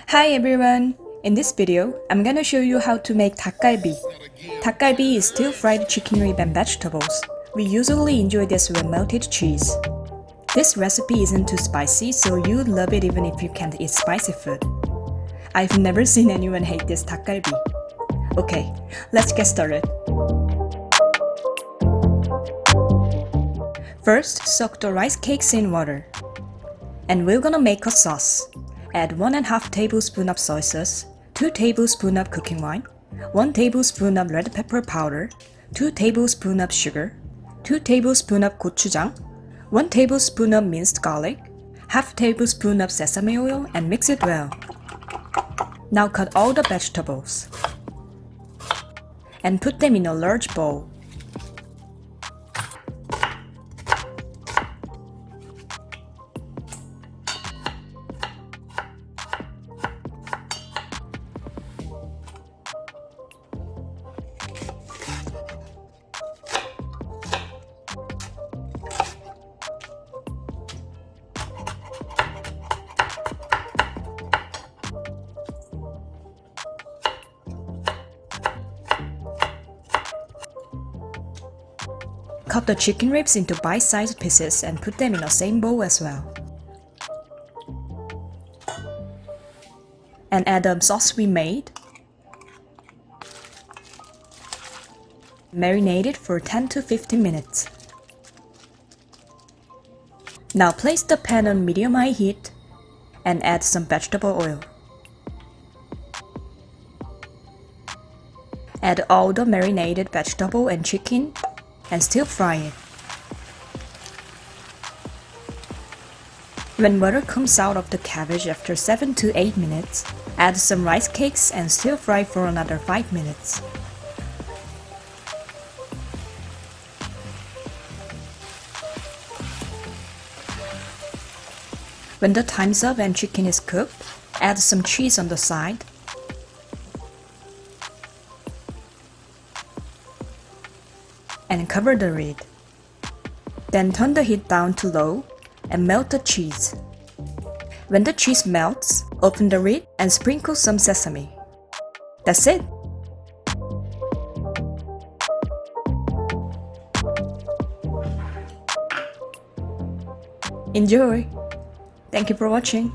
Hi everyone! In this video, I'm gonna show you how to make dakgalbi. Dakgalbi is stir-fried chicken rib and vegetables. We usually enjoy this with melted cheese. This recipe isn't too spicy, so you'd love it even if you can't eat spicy food. I've never seen anyone hate this dakgalbi. Okay, let's get started. First, soak the rice cakes in water. And we're gonna make a sauce. Add 1½ tablespoon of soy sauce, 2 tablespoons of cooking wine, 1 tablespoon of red pepper powder, 2 tablespoons of sugar, 2 tablespoons of gochujang, 1 tablespoon of minced garlic, ½ tablespoon of sesame oil, and mix it well. Now cut all the vegetables and put them in a large bowl. Cut the chicken ribs into bite-sized pieces and put them in the same bowl as well. And add the sauce we made. Marinate it for 10 to 15 minutes. Now place the pan on medium-high heat and add some vegetable oil. Add all the marinated vegetable and chicken and stir fry it. When water comes out of the cabbage after 7 to 8 minutes, add some rice cakes and stir fry for another 5 minutes. When the time's up and chicken is cooked, add some cheese on the side. And cover the lid. Then turn the heat down to low and melt the cheese. When the cheese melts, open the lid and sprinkle some sesame. That's it! Enjoy! Thank you for watching.